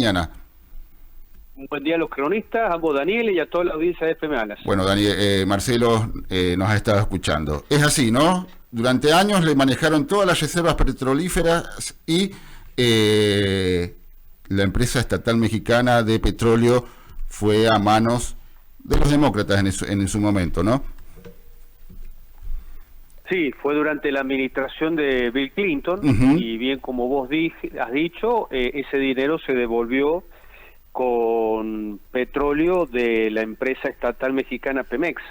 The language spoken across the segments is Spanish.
mañana. Un buen día a los cronistas, a vos Daniel y a toda la audiencia de FM Alas. Bueno, Daniel, Marcelo nos ha estado escuchando. Es así, ¿no? Durante años le manejaron todas las reservas petrolíferas y la empresa estatal mexicana de petróleo fue a manos de los demócratas en su momento, ¿no? Sí, fue durante la administración de Bill Clinton, y bien como vos has dicho, ese dinero se devolvió con petróleo de la empresa estatal mexicana Pemex.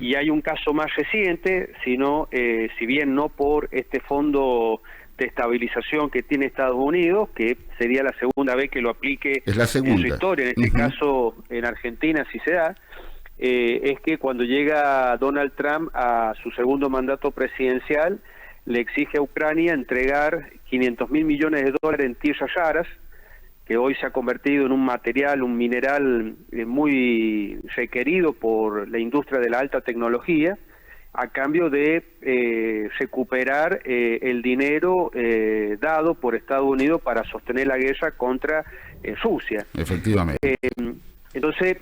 Y hay un caso más reciente, si bien no por este fondo de estabilización que tiene Estados Unidos, que sería la segunda vez que lo aplique en su historia, en este caso en Argentina si se da, es que cuando llega Donald Trump a su segundo mandato presidencial, le exige a Ucrania entregar 500.000 millones de dólares en tierras raras, que hoy se ha convertido en un mineral muy requerido por la industria de la alta tecnología, a cambio de recuperar el dinero dado por Estados Unidos para sostener la guerra contra Rusia. Efectivamente. Entonces,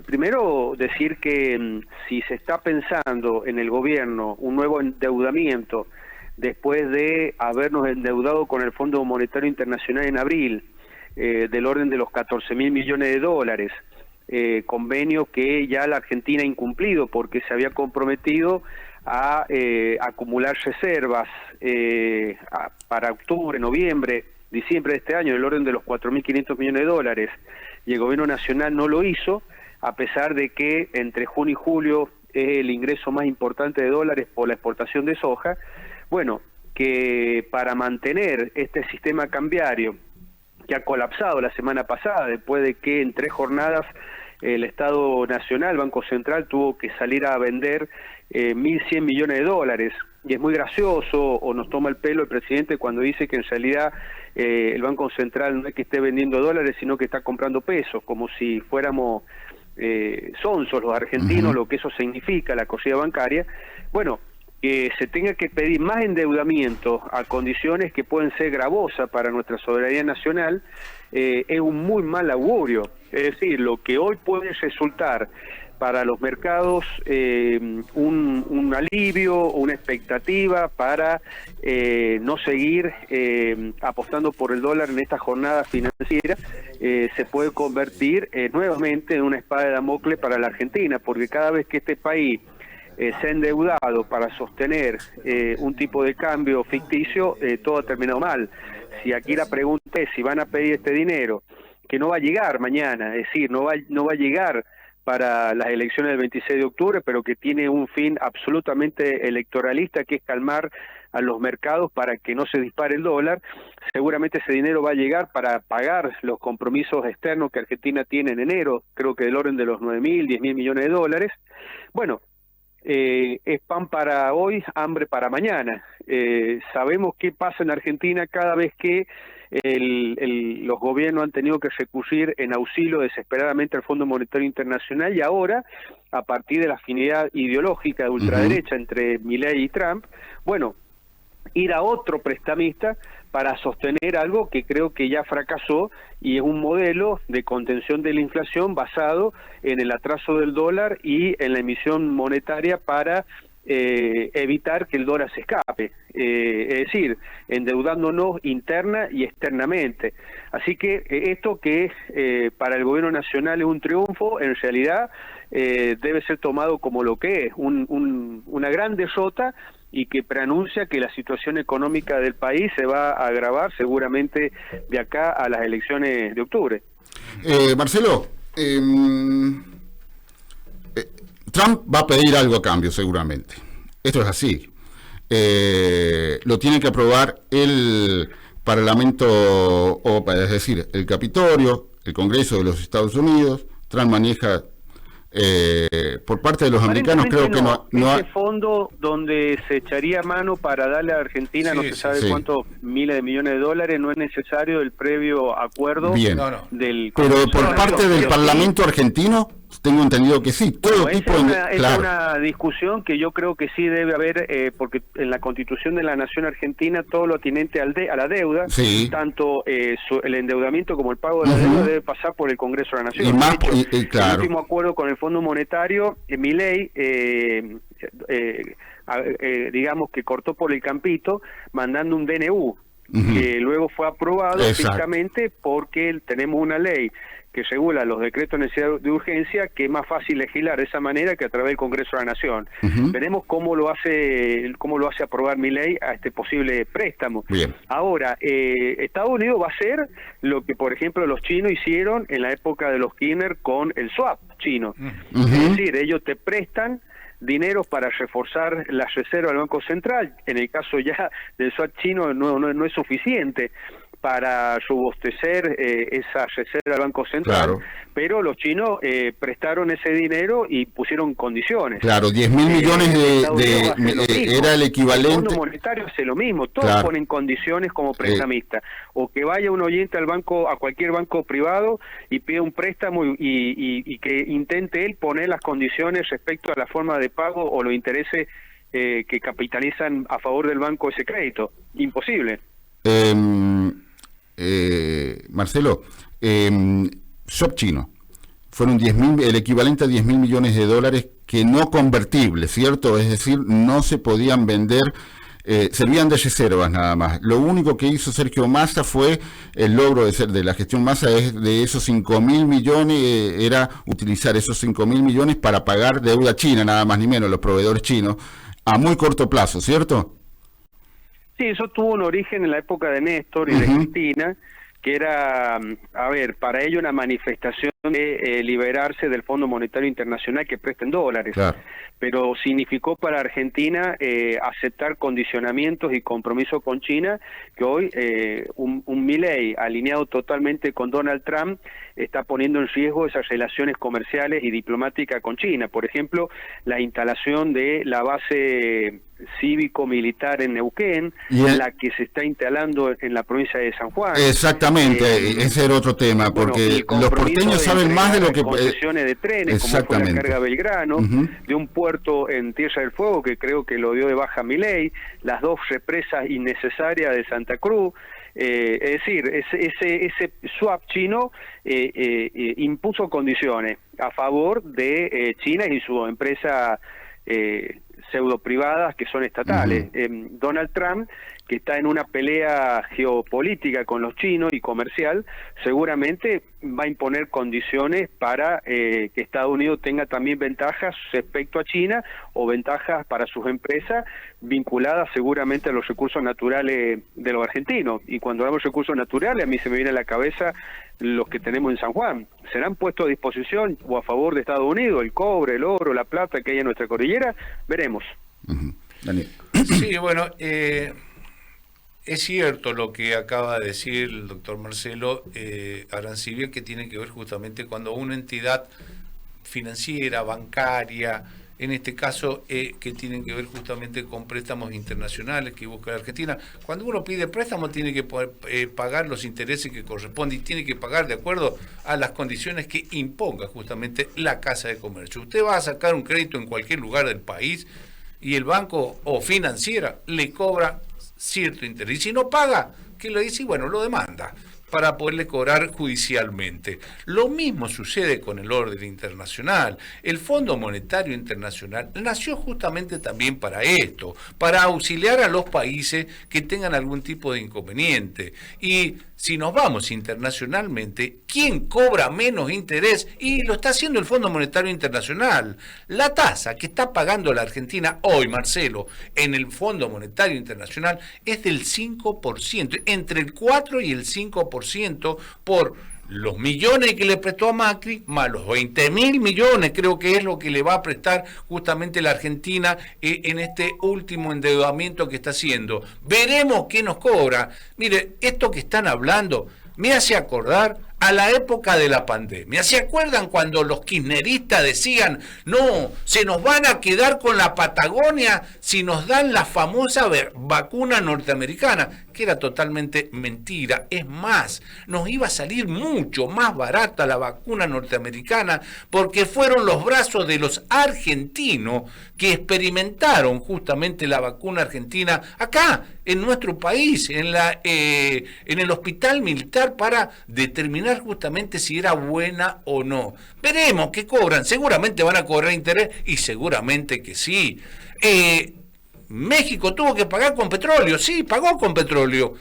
primero decir que si se está pensando en el gobierno un nuevo endeudamiento después de habernos endeudado con el Fondo Monetario Internacional en abril, del orden de los 14.000 millones de dólares, convenio que ya la Argentina ha incumplido porque se había comprometido a acumular reservas para octubre, noviembre, diciembre de este año, del orden de los 4.500 millones de dólares, y el gobierno nacional no lo hizo, a pesar de que entre junio y julio es el ingreso más importante de dólares por la exportación de soja. Bueno, que para mantener este sistema cambiario que ha colapsado la semana pasada, después de que en 3 jornadas el Estado Nacional, Banco Central, tuvo que salir a vender 1.100 millones de dólares. Y es muy gracioso, o nos toma el pelo el presidente cuando dice que en realidad el Banco Central no es que esté vendiendo dólares, sino que está comprando pesos, como si fuéramos sonsos los argentinos, lo que eso significa, la corrida bancaria. Bueno, que se tenga que pedir más endeudamiento a condiciones que pueden ser gravosas para nuestra soberanía nacional, es un muy mal augurio. Es decir, lo que hoy puede resultar para los mercados un alivio, una expectativa para no seguir apostando por el dólar en esta jornada financiera, se puede convertir nuevamente en una espada de Damocles para la Argentina, porque cada vez que este país se ha endeudado para sostener un tipo de cambio ficticio, todo ha terminado mal. Si aquí la pregunta es si van a pedir este dinero, que no va a llegar mañana, es decir, no va a llegar para las elecciones del 26 de octubre, pero que tiene un fin absolutamente electoralista, que es calmar a los mercados para que no se dispare el dólar. Seguramente ese dinero va a llegar para pagar los compromisos externos que Argentina tiene en enero, creo que del orden de los 9.000, 10.000 millones de dólares. Bueno, es pan para hoy, hambre para mañana. Sabemos qué pasa en Argentina cada vez que los gobiernos han tenido que recurrir en auxilio desesperadamente al Fondo Monetario Internacional, y ahora, a partir de la afinidad ideológica de ultraderecha entre Milei y Trump, bueno, ir a otro prestamista para sostener algo que creo que ya fracasó, y es un modelo de contención de la inflación basado en el atraso del dólar y en la emisión monetaria para evitar que el dólar se escape, es decir, endeudándonos interna y externamente. Así que esto que para el gobierno nacional es un triunfo, en realidad debe ser tomado como lo que es, una gran derrota, y que preanuncia que la situación económica del país se va a agravar seguramente de acá a las elecciones de octubre. Marcelo, Trump va a pedir algo a cambio seguramente. Esto es así. Lo tiene que aprobar el Parlamento, es decir, el Capitolio, el Congreso de los Estados Unidos. Trump maneja por parte de los americanos, creo que no ese fondo donde se echaría mano para darle a Argentina no se sabe cuántos miles de millones de dólares, no es necesario el previo acuerdo del pero por parte del Parlamento argentino tengo entendido que sí. Todo Bueno, tipo esa es claro. una discusión que yo creo que sí debe haber, porque en la Constitución de la Nación Argentina todo lo atinente a la deuda, Sí. tanto el endeudamiento como el pago de la deuda debe pasar por el Congreso de la Nación. Y más, de hecho, claro. el último acuerdo con el Fondo Monetario, Milei, digamos que cortó por el campito, mandando un DNU, que luego fue aprobado estrictamente porque tenemos una ley que regula los decretos de necesidad de urgencia, que es más fácil legislar de esa manera que a través del Congreso de la Nación. Veremos cómo lo hace aprobar Milei a este posible préstamo. Bien. Ahora, Estados Unidos va a hacer lo que, por ejemplo, los chinos hicieron en la época de los Kirchner con el swap chino. Es decir, ellos te prestan dinero para reforzar la reserva del Banco Central. En el caso ya del swap chino no es suficiente para robustecer esa reserva del Banco Central, pero los chinos prestaron ese dinero y pusieron condiciones. Claro, 10.000 millones era el equivalente. El Fondo Monetario hace lo mismo, todos ponen condiciones como prestamista, o que vaya un oyente al banco, a cualquier banco privado y pida un préstamo y que intente él poner las condiciones respecto a la forma de pago o los intereses que capitalizan a favor del banco ese crédito. Imposible. Marcelo, swap chino fueron 10.000, el equivalente a 10.000 millones de dólares que no convertibles, ¿cierto? Es decir, no se podían vender, servían de reservas nada más. Lo único que hizo Sergio Massa fue el logro de la gestión Massa, es de esos 5.000 millones, era utilizar esos 5.000 millones para pagar deuda china, nada más ni menos, los proveedores chinos, a muy corto plazo, ¿cierto? Sí, eso tuvo un origen en la época de Néstor y de Cristina, que era, para ello una manifestación de liberarse del Fondo Monetario Internacional que presta en dólares. Claro. Pero significó para Argentina aceptar condicionamientos y compromisos con China, que hoy un Milei alineado totalmente con Donald Trump está poniendo en riesgo esas relaciones comerciales y diplomáticas con China. Por ejemplo, la instalación de la base cívico-militar en Neuquén, la que se está instalando en la provincia de San Juan. Exactamente, ese era otro tema, porque los porteños saben más de lo que... concesiones de trenes, como fue la carga Belgrano, de un puerto en Tierra del Fuego, que creo que lo dio de baja Milei, las 2 represas innecesarias de Santa Cruz. Es decir, ese swap chino impuso condiciones a favor de China y sus empresas pseudo privadas que son estatales. Donald Trump, que está en una pelea geopolítica con los chinos y comercial, seguramente va a imponer condiciones para que Estados Unidos tenga también ventajas respecto a China o ventajas para sus empresas vinculadas seguramente a los recursos naturales de los argentinos. Y cuando hablamos de recursos naturales, a mí se me viene a la cabeza los que tenemos en San Juan. ¿Serán puestos a disposición o a favor de Estados Unidos el cobre, el oro, la plata que hay en nuestra cordillera? Veremos. Daniel. Sí, bueno, es cierto lo que acaba de decir el doctor Marcelo Arancibia, que tiene que ver justamente cuando una entidad financiera, bancaria, en este caso que tienen que ver justamente con préstamos internacionales que busca la Argentina. Cuando uno pide préstamo tiene que poder, pagar los intereses que corresponden y tiene que pagar de acuerdo a las condiciones que imponga justamente la Casa de Comercio. Usted va a sacar un crédito en cualquier lugar del país y el banco o financiera le cobra cierto interés. Y si no paga, ¿qué le dice? Bueno, lo demanda para poderle cobrar judicialmente. Lo mismo sucede con el orden internacional. El Fondo Monetario Internacional nació justamente también para esto, para auxiliar a los países que tengan algún tipo de inconveniente. Y si nos vamos internacionalmente, ¿quién cobra menos interés? Y lo está haciendo el Fondo Monetario Internacional. La tasa que está pagando la Argentina hoy, Marcelo, en el Fondo Monetario Internacional es del 5%, entre el 4 y el 5% por los millones que le prestó a Macri, más los 20.000 millones, creo que es lo que le va a prestar justamente la Argentina en este último endeudamiento que está haciendo. Veremos qué nos cobra. Mire, esto que están hablando me hace acordar a la época de la pandemia. ¿Se acuerdan cuando los kirchneristas decían, no, se nos van a quedar con la Patagonia si nos dan la famosa vacuna norteamericana? que era totalmente mentira. Es más, nos iba a salir mucho más barata la vacuna norteamericana porque fueron los brazos de los argentinos que experimentaron justamente la vacuna argentina acá, en nuestro país, en el hospital militar, para determinar justamente si era buena o no. Veremos qué cobran, seguramente van a cobrar interés y seguramente que sí. México tuvo que pagar con petróleo, sí, pagó con petróleo.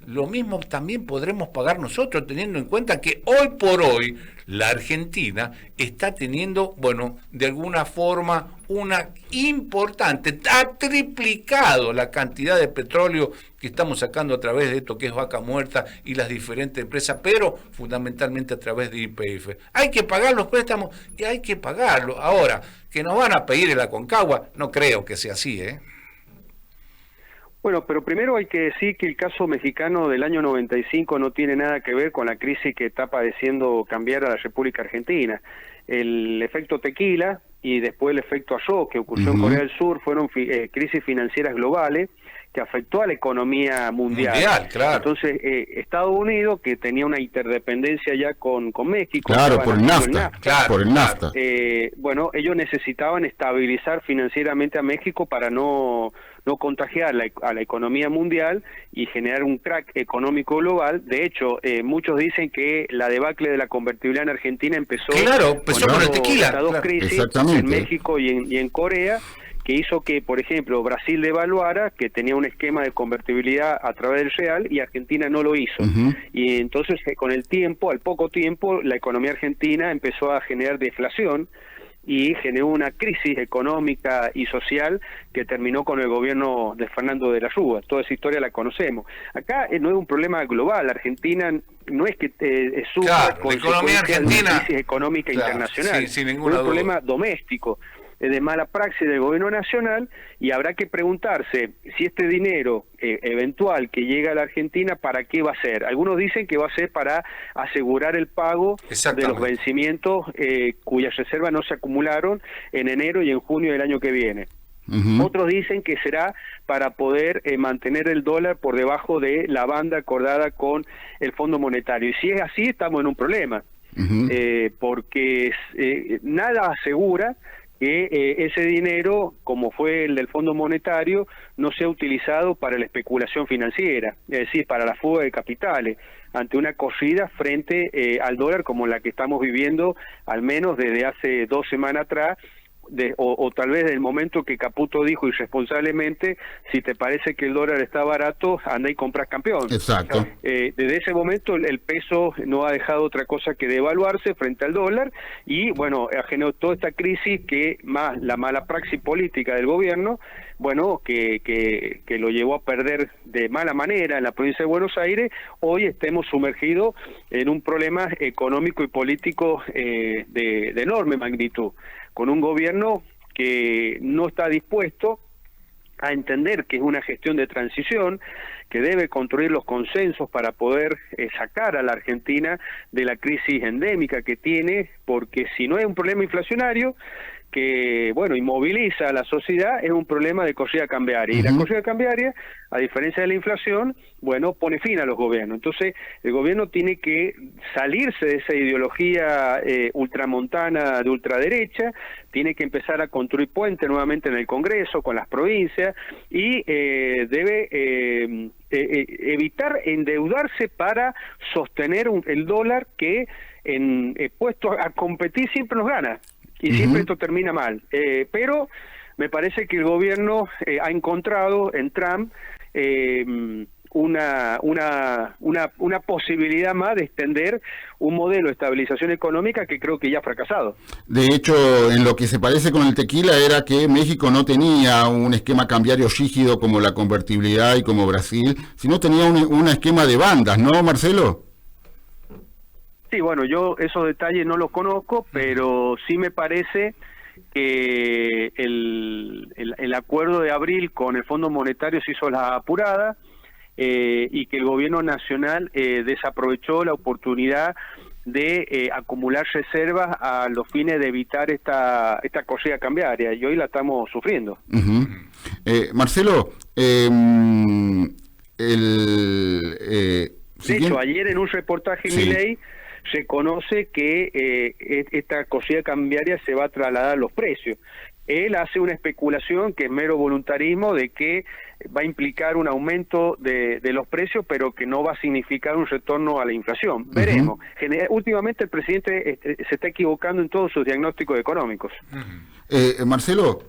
Lo mismo también podremos pagar nosotros, teniendo en cuenta que hoy por hoy la Argentina está teniendo, bueno, de alguna forma una importante, ha triplicado la cantidad de petróleo que estamos sacando a través de esto que es Vaca Muerta y las diferentes empresas, pero fundamentalmente a través de YPF. Hay que pagar los préstamos y hay que pagarlos. Ahora, que nos van a pedir el Aconcagua, no creo que sea así, ¿eh? Bueno, pero primero hay que decir que el caso mexicano del año 95 no tiene nada que ver con la crisis que está padeciendo cambiar a la República Argentina. El efecto tequila y después el efecto Azov que ocurrió en Corea del Sur fueron crisis financieras globales que afectó a la economía mundial. Claro. Entonces, Estados Unidos, que tenía una interdependencia ya con México. Claro, por el NAFTA. Por el NAFTA. Bueno, ellos necesitaban estabilizar financieramente a México para no contagiar a la economía mundial y generar un crack económico global. De hecho, muchos dicen que la debacle de la convertibilidad en Argentina empezó con el tequila. Estas dos crisis en México y en Corea, que hizo que, por ejemplo, Brasil devaluara, que tenía un esquema de convertibilidad a través del real, y Argentina no lo hizo. Y entonces, con el tiempo, al poco tiempo, la economía argentina empezó a generar deflación y generó una crisis económica y social que terminó con el gobierno de Fernando de la Rúa. Toda esa historia la conocemos. Acá no es un problema global. Argentina no es que sufra consecuencias de una crisis económica internacional. Sí, sin es ninguna un duda. problema doméstico, de mala praxis del gobierno nacional, y habrá que preguntarse si este dinero eventual que llega a la Argentina, ¿para qué va a ser? Algunos dicen que va a ser para asegurar el pago de los vencimientos cuyas reservas no se acumularon en enero y en junio del año que viene. Otros dicen que será para poder mantener el dólar por debajo de la banda acordada con el Fondo Monetario. Y si es así, estamos en un problema, porque nada asegura que ese dinero, como fue el del Fondo Monetario, no sea utilizado para la especulación financiera, es decir, para la fuga de capitales, ante una corrida frente al dólar como la que estamos viviendo, al menos desde hace 2 semanas atrás, o tal vez del momento que Caputo dijo irresponsablemente: si te parece que el dólar está barato, anda y compras campeón. Exacto. Desde ese momento el peso no ha dejado otra cosa que devaluarse frente al dólar, y bueno, ha generado toda esta crisis, que más la mala praxis política del gobierno, bueno, que lo llevó a perder de mala manera en la provincia de Buenos Aires. Hoy estemos sumergidos en un problema económico y político de enorme magnitud, con un gobierno que no está dispuesto a entender que es una gestión de transición, que debe construir los consensos para poder sacar a la Argentina de la crisis endémica que tiene, porque si no es un problema inflacionario, que, bueno, inmoviliza a la sociedad, es un problema de corrida cambiaria. Y la corrida cambiaria, a diferencia de la inflación, bueno, pone fin a los gobiernos. Entonces, el gobierno tiene que salirse de esa ideología ultramontana de ultraderecha, tiene que empezar a construir puentes nuevamente en el Congreso, con las provincias, y debe evitar endeudarse para sostener el dólar, que puesto a competir siempre nos gana. Y siempre esto termina mal. Pero me parece que el gobierno ha encontrado en Trump una posibilidad más de extender un modelo de estabilización económica que creo que ya ha fracasado. De hecho, en lo que se parece con el tequila era que México no tenía un esquema cambiario rígido como la convertibilidad y como Brasil, sino tenía un esquema de bandas, ¿no, Marcelo? Sí, bueno, yo esos detalles no los conozco, pero sí me parece que el acuerdo de abril con el Fondo Monetario se hizo la apurada, y que el gobierno nacional desaprovechó la oportunidad de acumular reservas a los fines de evitar esta corrida cambiaria, y hoy la estamos sufriendo. Marcelo, De hecho, ayer en un reportaje en Milei reconoce que esta corrida cambiaria se va a trasladar a los precios. Él hace una especulación que es mero voluntarismo de que va a implicar un aumento de los precios, pero que no va a significar un retorno a la inflación. Veremos. Últimamente el presidente se está equivocando en todos sus diagnósticos económicos. Marcelo,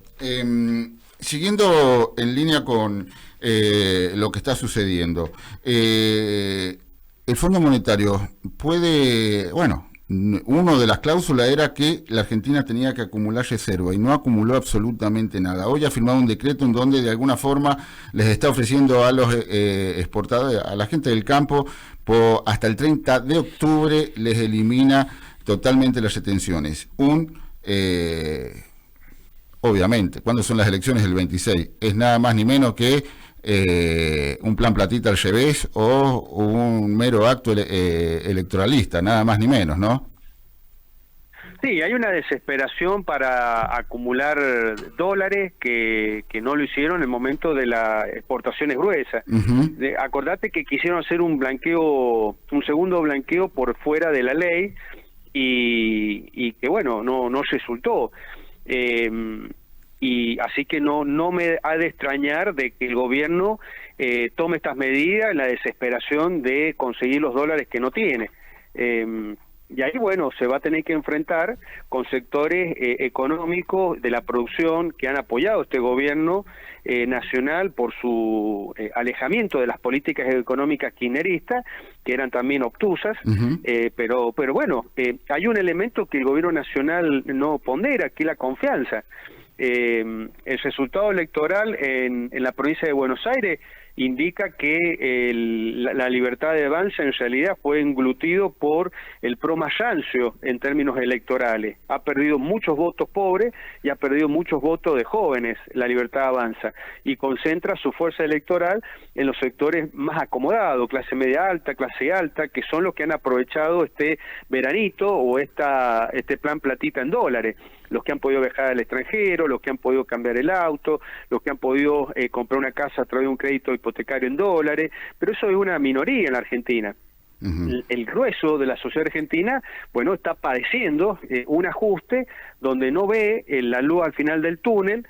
siguiendo en línea con lo que está sucediendo, el Fondo Monetario puede, uno de las cláusulas era que la Argentina tenía que acumular reserva y no acumuló absolutamente nada. Hoy ha firmado un decreto en donde de alguna forma les está ofreciendo a los exportadores, a la gente del campo, hasta el 30 de octubre les elimina totalmente las retenciones. Obviamente, ¿cuándo son las elecciones? El 26. Es nada más ni menos que un plan platita al revés o un mero acto electoralista, nada más ni menos, ¿no? Sí, hay una desesperación para acumular dólares que no lo hicieron en el momento de las exportaciones gruesas. Acordate que quisieron hacer un segundo blanqueo por fuera de la ley y que no resultó. Y así que no me ha de extrañar de que el gobierno tome estas medidas en la desesperación de conseguir los dólares que no tiene. Y ahí, se va a tener que enfrentar con sectores económicos de la producción que han apoyado este gobierno nacional por su alejamiento de las políticas económicas kirchneristas, que eran también obtusas, pero hay un elemento que el gobierno nacional no pondera, que es la confianza. El resultado electoral en la provincia de Buenos Aires indica que la libertad de avanza en realidad fue englutido por el PRO más rancio en términos electorales. Ha perdido muchos votos pobres y ha perdido muchos votos de jóvenes, la libertad avanza, y concentra su fuerza electoral en los sectores más acomodados, clase media alta, clase alta, que son los que han aprovechado este veranito o este plan platita en dólares. Los que han podido viajar al extranjero, los que han podido cambiar el auto, los que han podido comprar una casa a través de un crédito hipotecario en dólares, pero eso es una minoría en la Argentina. El grueso de la sociedad argentina, está padeciendo un ajuste donde no ve la luz al final del túnel,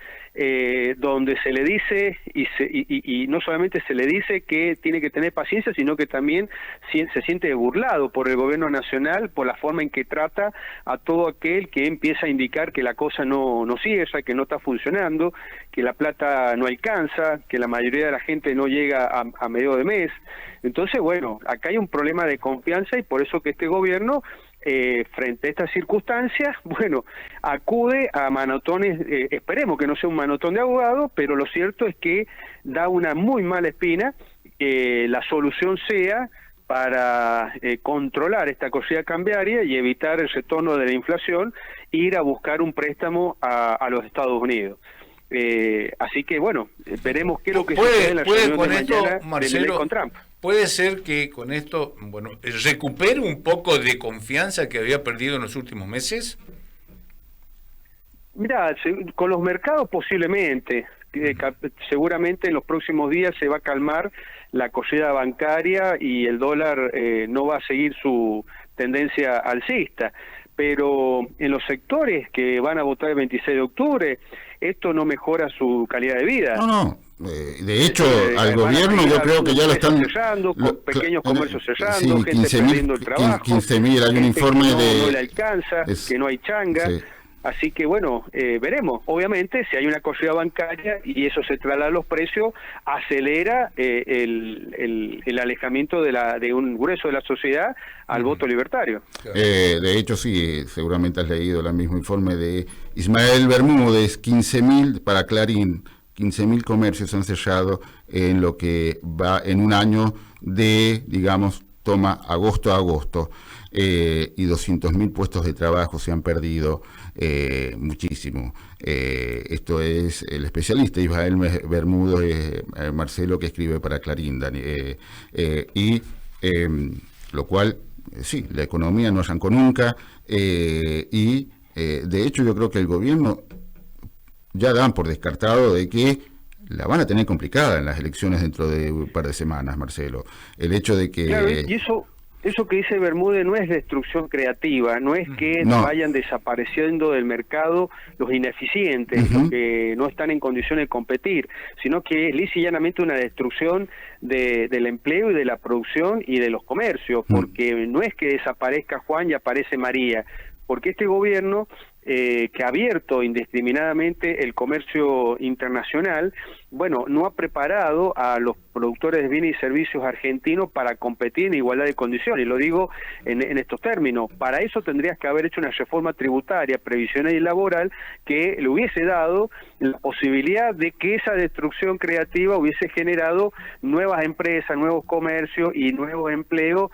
donde se le dice, y no solamente se le dice que tiene que tener paciencia, sino que también se siente burlado por el gobierno nacional, por la forma en que trata a todo aquel que empieza a indicar que la cosa no cierra, que no está funcionando, que la plata no alcanza, que la mayoría de la gente no llega a medio de mes. Entonces, acá hay un problema de confianza y por eso que este gobierno, frente a estas circunstancias, acude a manotones, esperemos que no sea un manotón de abogado, pero lo cierto es que da una muy mala espina la solución sea para controlar esta corrida cambiaria y evitar el retorno de la inflación, ir a buscar un préstamo a los Estados Unidos. Así que veremos qué es lo que sucede en la reunión de mañana, Marcelo, con Trump. Puede ser que con esto, recupere un poco de confianza que había perdido en los últimos meses. Mira, con los mercados posiblemente, seguramente en los próximos días se va a calmar la corrida bancaria y el dólar no va a seguir su tendencia alcista, pero en los sectores que van a votar el 26 de octubre, esto no mejora su calidad de vida. No. De hecho, al gobierno yo creo que ya lo están cerrando, con pequeños comercios cerrando, gente 15.000, perdiendo el trabajo, 15.000, hay un informe que no le alcanza, que no hay changa. Sí. Así que veremos. Obviamente, si hay una corrida bancaria y eso se traslada a los precios, acelera el alejamiento de un grueso de la sociedad al voto libertario. De hecho, sí, seguramente has leído el mismo informe de Ismael Bermúdez, 15.000 para Clarín. 15.000 comercios han cerrado en lo que va en un año de, toma agosto a agosto, y 200.000 puestos de trabajo se han perdido, muchísimo. Esto es el especialista Ismael Bermúdez, Marcelo, que escribe para Clarín, lo cual, sí, la economía no arrancó nunca, de hecho yo creo que el gobierno ya dan por descartado de que la van a tener complicada en las elecciones dentro de un par de semanas, Marcelo. El hecho de que... Claro, y eso que dice Bermúdez no es destrucción creativa, no es que vayan desapareciendo del mercado los ineficientes, los que no están en condiciones de competir, sino que es lisa y llanamente una destrucción del empleo y de la producción y de los comercios, porque no es que desaparezca Juan y aparece María, porque este gobierno que ha abierto indiscriminadamente el comercio internacional, bueno, no ha preparado a los productores de bienes y servicios argentinos para competir en igualdad de condiciones. Y lo digo en estos términos. Para eso tendrías que haber hecho una reforma tributaria, previsional y laboral que le hubiese dado la posibilidad de que esa destrucción creativa hubiese generado nuevas empresas, nuevos comercios y nuevos empleos,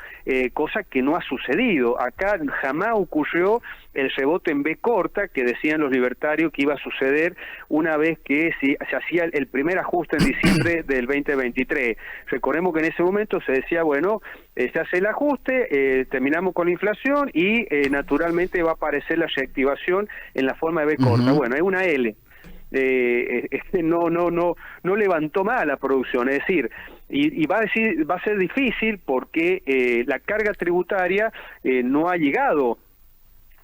cosa que no ha sucedido. Acá jamás ocurrió el rebote en B corta que decían los libertarios que iba a suceder una vez que se hacía el primer ajuste en diciembre del 2023. Recordemos que en ese momento se decía, bueno, se hace el ajuste, terminamos con la inflación y naturalmente va a aparecer la reactivación en la forma de B corta. Bueno, es una L. No levantó más la producción, es decir, y va a ser difícil porque la carga tributaria no ha llegado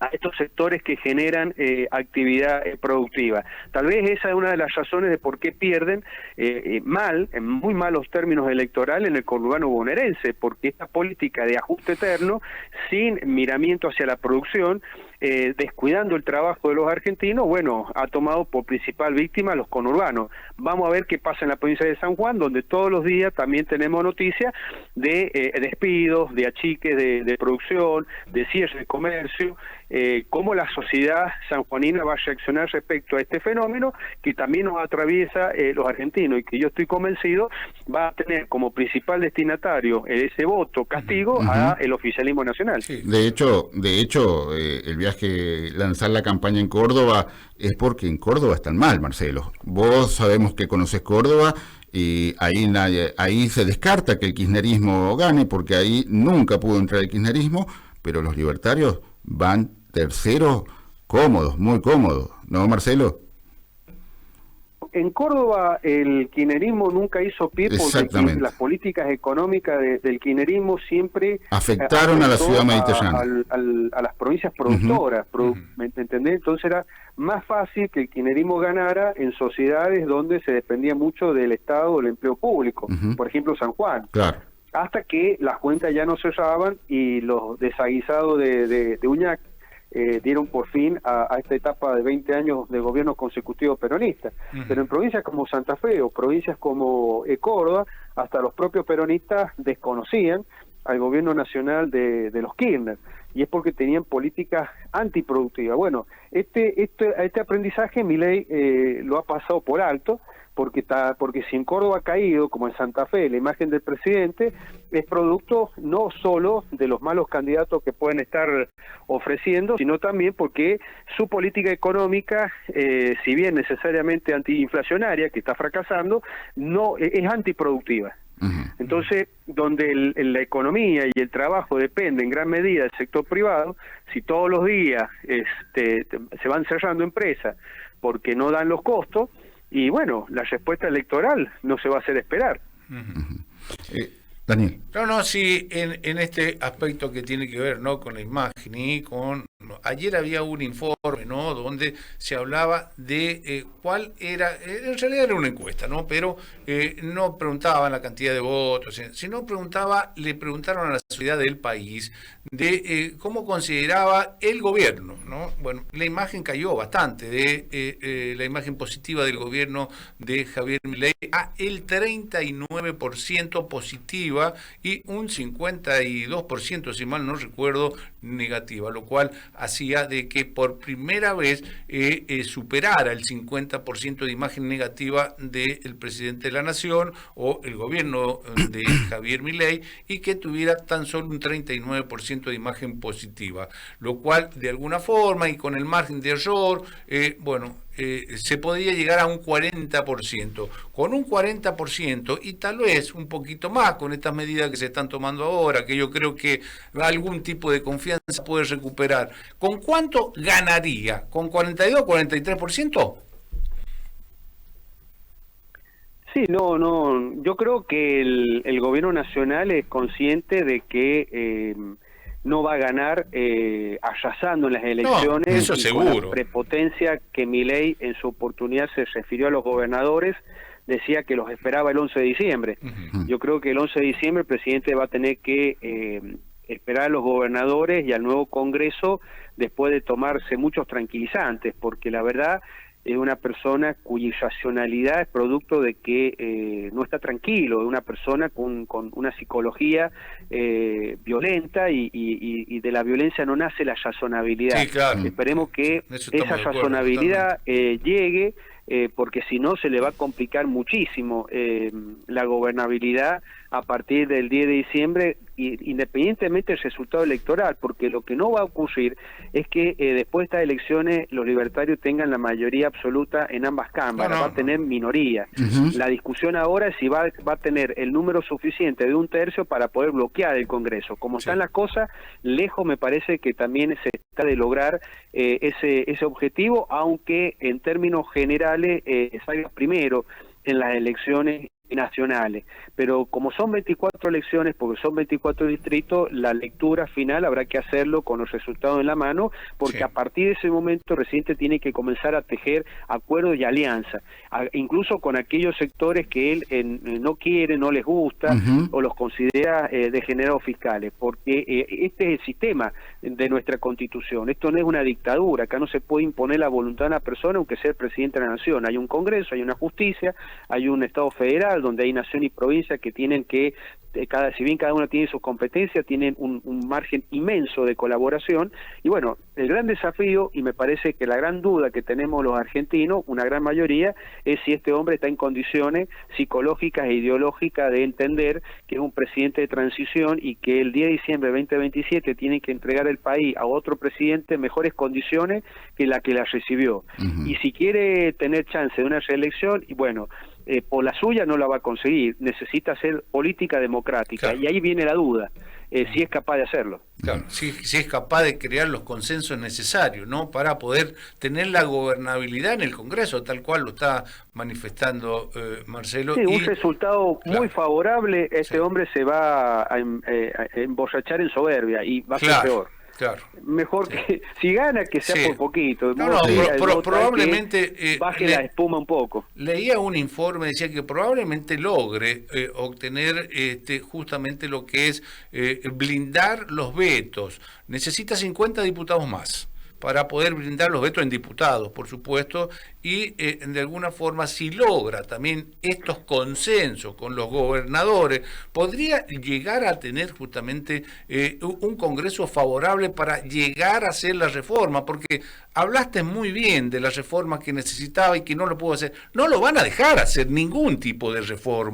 a estos sectores que generan actividad productiva. Tal vez esa es una de las razones de por qué pierden en muy malos términos electorales en el conurbano bonaerense, porque esta política de ajuste eterno, sin miramiento hacia la producción, descuidando el trabajo de los argentinos, bueno, ha tomado por principal víctima a los conurbanos. Vamos a ver qué pasa en la provincia de San Juan, donde todos los días también tenemos noticias de despidos, de achiques de producción, de cierre de comercio, cómo la sociedad sanjuanina va a reaccionar respecto a este fenómeno que también nos atraviesa los argentinos y que yo estoy convencido va a tener como principal destinatario ese voto castigo a el oficialismo nacional. Sí. De hecho, el viaje, lanzar la campaña en Córdoba es porque en Córdoba están mal, Marcelo. Vos sabemos que conoces Córdoba y ahí se descarta que el kirchnerismo gane porque ahí nunca pudo entrar el kirchnerismo, pero los libertarios van terceros cómodos, muy cómodos, ¿no, Marcelo? En Córdoba el kirchnerismo nunca hizo pie porque las políticas económicas del kirchnerismo siempre afectaron a la ciudad mediterránea, a las provincias productoras, ¿me entendés? Entonces era más fácil que el kirchnerismo ganara en sociedades donde se dependía mucho del Estado o del empleo público, por ejemplo San Juan. Claro. Hasta que las cuentas ya no cerraban y los desaguisados de Uñac dieron por fin a esta etapa de 20 años de gobierno consecutivo peronista. Pero en provincias como Santa Fe o provincias como Córdoba, hasta los propios peronistas desconocían al gobierno nacional de los Kirchner, y es porque tenían políticas antiproductivas. Bueno, este aprendizaje Milei lo ha pasado por alto, porque si en Córdoba ha caído, como en Santa Fe, la imagen del presidente es producto no solo de los malos candidatos que pueden estar ofreciendo, sino también porque su política económica, si bien necesariamente antiinflacionaria, que está fracasando, no es antiproductiva. Entonces, donde la economía y el trabajo dependen en gran medida del sector privado, si todos los días se van cerrando empresas porque no dan los costos, y bueno, la respuesta electoral no se va a hacer esperar. Daniel. No, sí, en este aspecto que tiene que ver, ¿no?, con la imagen y con... Ayer había un informe, ¿no?, donde se hablaba de cuál era, en realidad era una encuesta, ¿no?, pero no preguntaban la cantidad de votos, sino le preguntaron a la sociedad del país de cómo consideraba el gobierno, ¿no? Bueno, la imagen cayó bastante de la imagen positiva del gobierno de Javier Milei a el 39% positiva y un 52%, si mal no recuerdo, negativa, lo cual hacía de que por primera vez superara el 50% de imagen negativa del presidente de la Nación o el gobierno de Javier Milei y que tuviera tan solo un 39% de imagen positiva, lo cual de alguna forma y con el margen de error, se podría llegar a un 40%. Con un 40% y tal vez un poquito más con estas medidas que se están tomando ahora, que yo creo que algún tipo de confianza puede recuperar. ¿Con cuánto ganaría? ¿Con 42, 43%? Sí, no, yo creo que el gobierno nacional es consciente de que no va a ganar arrasando en las elecciones, no, eso y seguro. con la prepotencia que Milei en su oportunidad se refirió a los gobernadores, decía que los esperaba el 11 de diciembre. Yo creo que el 11 de diciembre el presidente va a tener que esperar a los gobernadores y al nuevo Congreso después de tomarse muchos tranquilizantes, porque la verdad es una persona cuya irracionalidad es producto de que no está tranquilo, es una persona con una psicología violenta y de la violencia no nace la razonabilidad. Sí, claro. Esperemos que esa razonabilidad llegue, porque si no se le va a complicar muchísimo la gobernabilidad a partir del 10 de diciembre, independientemente del resultado electoral, porque lo que no va a ocurrir es que después de estas elecciones los libertarios tengan la mayoría absoluta en ambas cámaras, va a tener minoría. La discusión ahora es si va a tener el número suficiente de 1/3 para poder bloquear el Congreso. Como están las cosas, lejos me parece que también se está de lograr ese objetivo, aunque en términos generales salga primero en las elecciones nacionales, pero como son 24 elecciones, porque son 24 distritos, la lectura final habrá que hacerlo con los resultados en la mano, porque a partir de ese momento el presidente tiene que comenzar a tejer acuerdos y alianzas, incluso con aquellos sectores que él no quiere, no les gusta, o los considera degenerados fiscales, porque este es el sistema de nuestra Constitución, esto no es una dictadura, acá no se puede imponer la voluntad de una persona aunque sea el presidente de la nación, hay un Congreso, hay una justicia, hay un Estado federal, donde hay nación y provincia que tienen que, si bien cada una tiene sus competencias, tienen un margen inmenso de colaboración, y bueno, el gran desafío, y me parece que la gran duda que tenemos los argentinos, una gran mayoría, es si este hombre está en condiciones psicológicas e ideológicas de entender que es un presidente de transición y que el 10 de diciembre de 2027 tiene que entregar el país a otro presidente en mejores condiciones que la recibió. Y si quiere tener chance de una reelección, y bueno, por la suya no la va a conseguir, necesita hacer política democrática, y ahí viene la duda, si es capaz de hacerlo. Claro, si es capaz de crear los consensos necesarios, ¿no?, para poder tener la gobernabilidad en el Congreso, tal cual lo está manifestando Marcelo. Sí, un resultado muy favorable, este hombre se va a emborrachar en soberbia y va a ser peor. Claro. Mejor que si gana que sea por poquito. Probablemente baje la espuma un poco. Leía un informe, decía que probablemente logre obtener justamente lo que es blindar los vetos. Necesita 50 diputados más para poder blindar los vetos en diputados, por supuesto, y de alguna forma, si logra también estos consensos con los gobernadores, podría llegar a tener justamente un Congreso favorable para llegar a hacer la reforma, porque hablaste muy bien de la reforma que necesitaba y que no lo pudo hacer. No lo van a dejar hacer ningún tipo de reforma.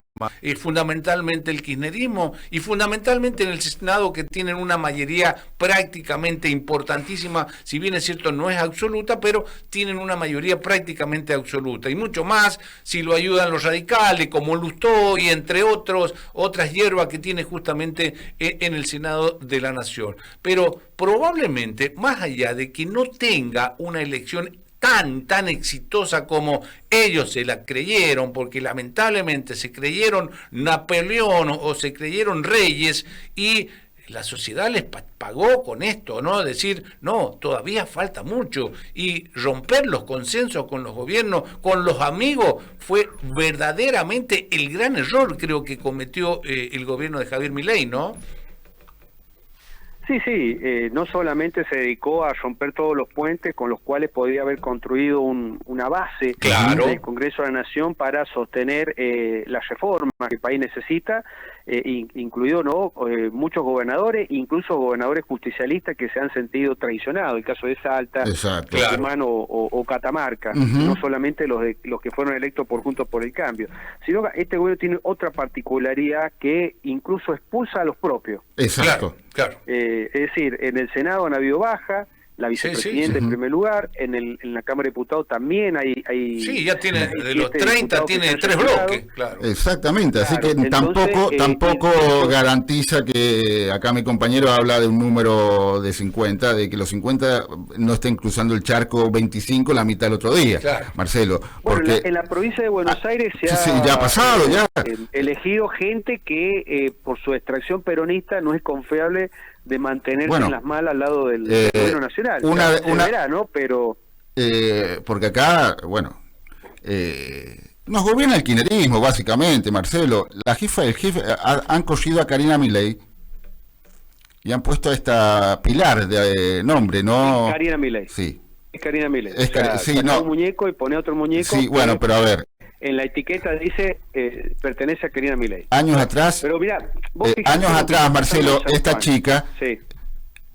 Fundamentalmente el kirchnerismo y fundamentalmente en el Senado, que tienen una mayoría prácticamente importantísima, si bien es cierto no es absoluta, pero tienen una mayoría prácticamente absoluta, y mucho más si lo ayudan los radicales como Lustó y entre otras hierbas que tiene justamente en el Senado de la Nación. Pero probablemente, más allá de que no tenga una elección tan exitosa como ellos se la creyeron, porque lamentablemente se creyeron Napoleón o se creyeron reyes, y la sociedad les pagó con esto, ¿no? Decir, no, todavía falta mucho, y romper los consensos con los gobiernos, con los amigos, fue verdaderamente el gran error, creo, que cometió el gobierno de Javier Milei, ¿no? Sí, no solamente se dedicó a romper todos los puentes con los cuales podría haber construido una base del Congreso de la Nación para sostener las reformas que el país necesita, incluido muchos gobernadores, incluso gobernadores justicialistas que se han sentido traicionados, el caso de Salta, Tucumán o Catamarca, no solamente los que fueron electos por Juntos por el Cambio, sino que este gobierno tiene otra particularidad que incluso expulsa a los propios. Exacto. Es decir, en el Senado han habido baja, la vicepresidenta en primer lugar, en la Cámara de Diputados también hay sí, ya tiene, de los 30 tiene 3 bloques, claro. Exactamente, claro, así que entonces, tampoco garantiza que, acá mi compañero habla de un número de 50, de que los 50 no estén cruzando el charco 25 la mitad del otro día, claro. Marcelo. Porque bueno, en la provincia de Buenos Aires ya ha pasado, ya elegido gente que por su extracción peronista no es confiable de mantenerse en las malas al lado del gobierno nacional. ¿No? Pero porque acá, nos gobierna el kirchnerismo, básicamente, Marcelo. El jefe han cogido a Karina Milei y han puesto a esta Pilar de nombre, ¿no? Karina Milei. Sí. Es Karina Milei. Sí, no. Un muñeco y pone otro muñeco. Sí, bueno, pero a ver. En la etiqueta dice pertenece a Karina Milei. Años atrás, pero mirá, años atrás, Marcelo, esta chica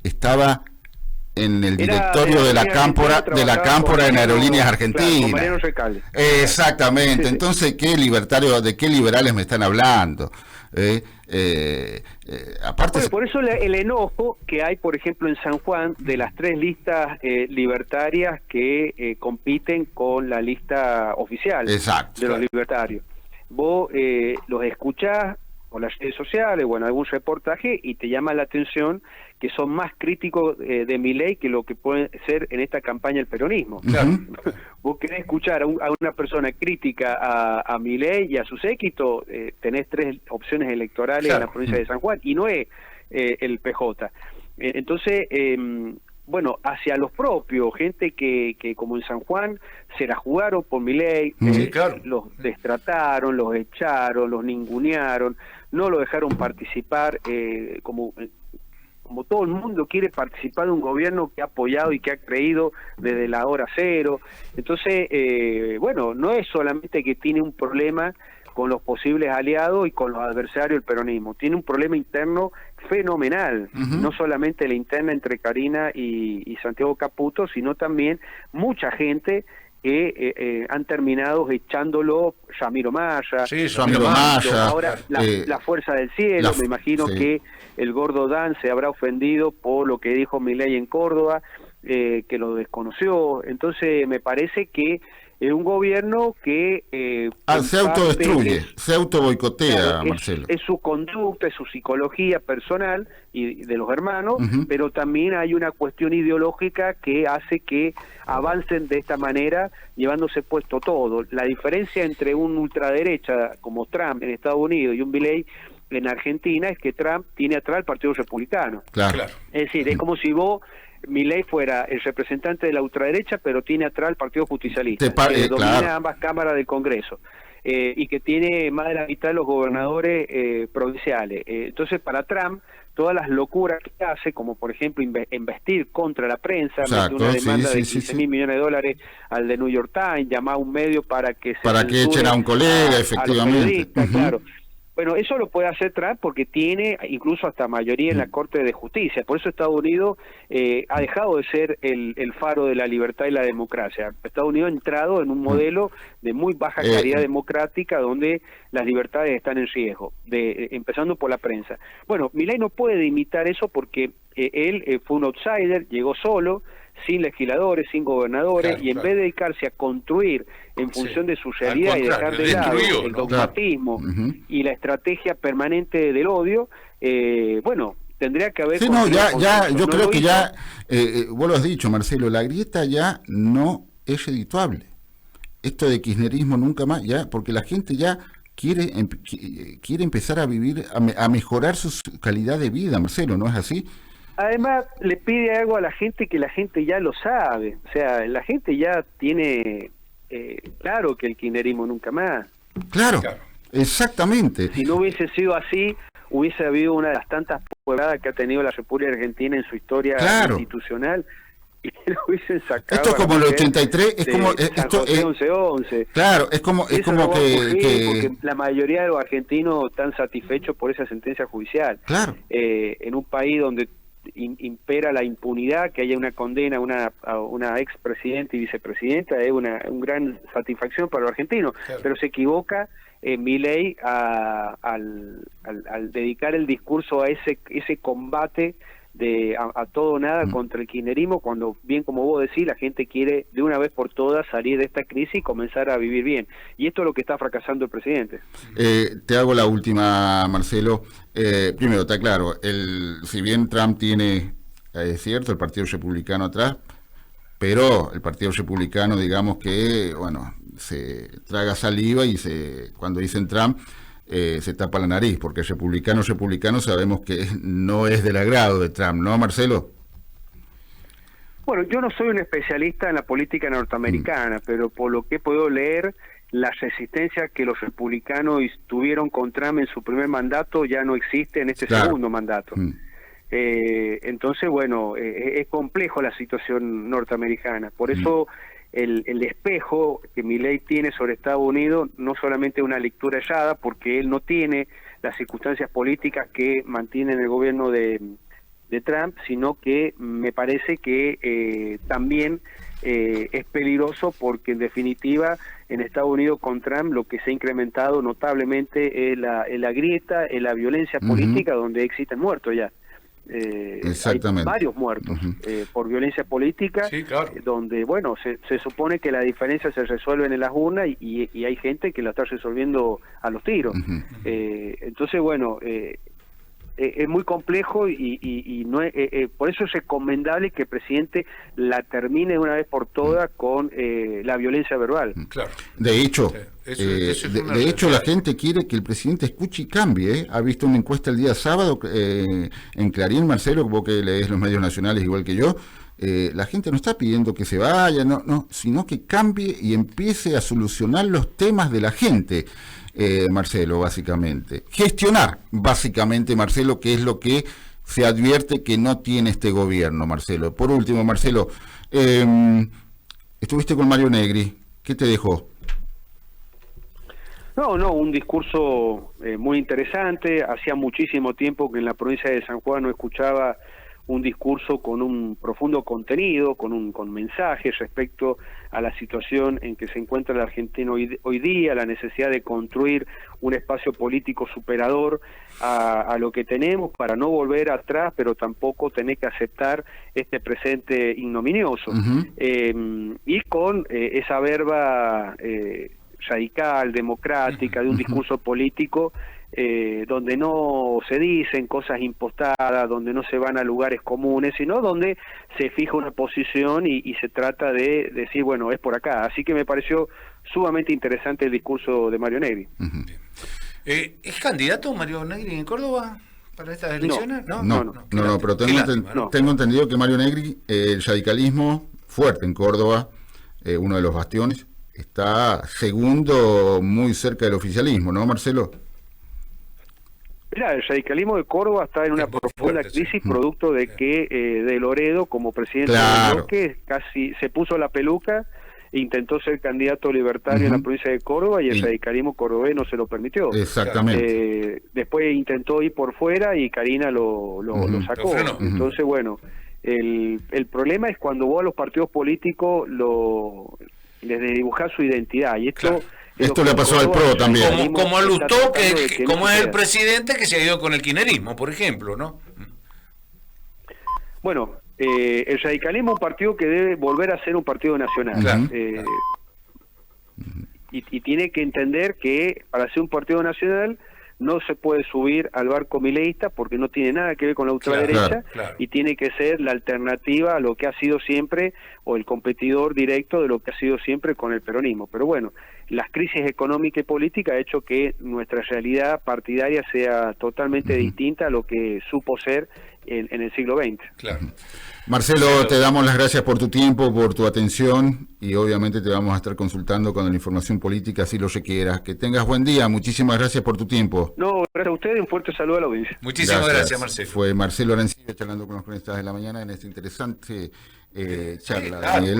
estaba en el directorio de la Cámpora en Aerolíneas Argentinas. Mariano Recalde. Exactamente. Entonces, ¿de qué liberales me están hablando? Aparte, por eso el enojo que hay, por ejemplo, en San Juan, de las 3 listas libertarias que compiten con la lista oficial de los libertarios. Vos los escuchás por las redes sociales o en algún reportaje y te llama la atención que son más críticos de Milei que lo que puede ser en esta campaña el peronismo. Claro. Vos querés escuchar a una persona crítica a Milei y a su séquito, tenés 3 opciones electorales en la provincia de San Juan, y no es el PJ. Entonces, hacia los propios, gente que como en San Juan se la jugaron por Milei, los destrataron, los echaron, los ningunearon, no lo dejaron participar como todo el mundo quiere participar de un gobierno que ha apoyado y que ha creído desde la hora cero. Entonces, no es solamente que tiene un problema con los posibles aliados y con los adversarios del peronismo, tiene un problema interno fenomenal, no solamente la interna entre Karina y Santiago Caputo, sino también mucha gente que han terminado echándolo, Yamiro Maya, ahora la Fuerza del Cielo, me imagino que el gordo Dan se habrá ofendido por lo que dijo Milei en Córdoba, que lo desconoció. Entonces me parece que es un gobierno que se autodestruye, se autoboicotea, Marcelo. Es su conducta, es su psicología personal y de los hermanos, pero también hay una cuestión ideológica que hace que avancen de esta manera, llevándose puesto todo. La diferencia entre un ultraderecha como Trump en Estados Unidos y un Milei en Argentina es que Trump tiene atrás el Partido Republicano. Claro. Es decir, es como si Milei fuera el representante de la ultraderecha, pero tiene atrás el Partido Justicialista, que domina ambas cámaras del Congreso, y que tiene más de la mitad de los gobernadores provinciales. Entonces, para Trump, todas las locuras que hace, como por ejemplo investir contra la prensa, mete una demanda de 15.000 millones de dólares al de New York Times, llamar a un medio para que echen a un colega, efectivamente. Claro. Bueno, eso lo puede hacer Trump porque tiene incluso hasta mayoría en la Corte de Justicia. Por eso Estados Unidos ha dejado de ser el faro de la libertad y la democracia. Estados Unidos ha entrado en un modelo de muy baja calidad democrática donde las libertades están en riesgo, empezando por la prensa. Bueno, Milei no puede imitar eso porque él fue un outsider, llegó solo, sin legisladores, sin gobernadores, y en vez de dedicarse a construir en función de su realidad y dejar de lado el dogmatismo y la estrategia permanente del odio, tendría que haber... yo creo que ya, vos lo has dicho, Marcelo, la grieta ya no es redituable. Esto de kirchnerismo nunca más, ya, porque la gente ya quiere empezar a vivir, a mejorar su calidad de vida, Marcelo, ¿no es así? Además, le pide algo a la gente que la gente ya lo sabe. O sea, la gente ya tiene claro que el kirchnerismo nunca más. Claro, exactamente. Si no hubiese sido así, hubiese habido una de las tantas puebradas que ha tenido la República Argentina en su historia institucional y lo hubiesen sacado. Esto es como el 83, es como... Esto es 11-11. Claro, es como que... Porque la mayoría de los argentinos están satisfechos por esa sentencia judicial. Claro. En un país donde impera la impunidad, que haya una condena a una expresidenta y vicepresidenta es una gran satisfacción para los argentinos, pero se equivoca Milei al dedicar el discurso a ese combate a todo o nada contra el kirchnerismo, cuando bien como vos decís, la gente quiere de una vez por todas salir de esta crisis y comenzar a vivir bien. Y esto es lo que está fracasando el presidente. Te hago la última, Marcelo. Primero, está claro, si bien Trump tiene, es cierto, el Partido Republicano atrás, pero el Partido Republicano, digamos que, bueno, se traga saliva y cuando dicen Trump, se tapa la nariz, porque republicano sabemos que no es del agrado de Trump, ¿no, Marcelo? Bueno, yo no soy un especialista en la política norteamericana, pero por lo que puedo leer, la resistencia que los republicanos tuvieron con Trump en su primer mandato ya no existe en este segundo mandato. Entonces, bueno, es complejo la situación norteamericana. Por eso el espejo que Milei tiene sobre Estados Unidos no solamente una lectura errada, porque él no tiene las circunstancias políticas que mantienen el gobierno de Trump, sino que me parece que también es peligroso, porque en definitiva en Estados Unidos con Trump lo que se ha incrementado notablemente es la grieta, es la violencia política, donde existen muertos ya. Hay varios muertos por violencia política, sí, claro. Donde, bueno, se supone que la diferencia se resuelve en las urnas y hay gente que la está resolviendo a los tiros. Entonces, bueno, es muy complejo y no por eso es recomendable que el presidente la termine de una vez por todas con la violencia verbal. Claro. De hecho, de hecho la gente quiere que el presidente escuche y cambie. Ha visto una encuesta el día sábado en Clarín, Marcelo, vos que lees los medios nacionales igual que yo. La gente no está pidiendo que se vaya, no, sino que cambie y empiece a solucionar los temas de la gente. Marcelo, básicamente. Gestionar, básicamente, Marcelo, que es lo que se advierte que no tiene este gobierno, Marcelo. Por último, Marcelo, estuviste con Mario Negri, ¿qué te dejó? No, un discurso muy interesante. Hacía muchísimo tiempo que en la provincia de San Juan no escuchaba un discurso con un profundo contenido, con mensajes respecto a la situación en que se encuentra el argentino hoy día, la necesidad de construir un espacio político superador a lo que tenemos para no volver atrás, pero tampoco tener que aceptar este presente ignominioso. Y con esa verba radical, democrática, de un discurso político donde no se dicen cosas impostadas, donde no se van a lugares comunes, sino donde se fija una posición y se trata de decir, bueno, es por acá. Así que me pareció sumamente interesante el discurso de Mario Negri. ¿Es candidato Mario Negri en Córdoba para estas elecciones? No, pero tengo entendido que Mario Negri, el radicalismo fuerte en Córdoba, uno de los bastiones, está segundo muy cerca del oficialismo, ¿no, Marcelo? Mira, el radicalismo de Córdoba está en una profunda crisis, producto de que de Loredo, como presidente del bloque, casi se puso la peluca e intentó ser candidato libertario en la provincia de Córdoba, y el radicalismo cordobés no se lo permitió. Exactamente. Después intentó ir por fuera y Karina lo sacó. Entonces, bueno, el problema es cuando vos a los partidos políticos les dibujás su identidad, y esto... Esto le pasó al PRO también. Como a Lustó, que como es el presidente que se ha ido con el kirchnerismo, por ejemplo, ¿no? Bueno, el radicalismo es un partido que debe volver a ser un partido nacional. Y tiene que entender que para ser un partido nacional no se puede subir al barco mileísta, porque no tiene nada que ver con la ultraderecha, y tiene que ser la alternativa a lo que ha sido siempre, o el competidor directo de lo que ha sido siempre con el peronismo. Pero bueno, las crisis económica y política ha hecho que nuestra realidad partidaria sea totalmente distinta a lo que supo ser en el siglo XX. Marcelo, te damos las gracias por tu tiempo, por tu atención, y obviamente te vamos a estar consultando con la información política si lo requieras. Que tengas buen día, muchísimas gracias por tu tiempo. No, gracias a ustedes, un fuerte saludo a la audiencia. Muchísimas gracias, Marcelo. Fue Marcelo Arancibia charlando con los cronistas de la mañana en esta interesante charla, Daniel.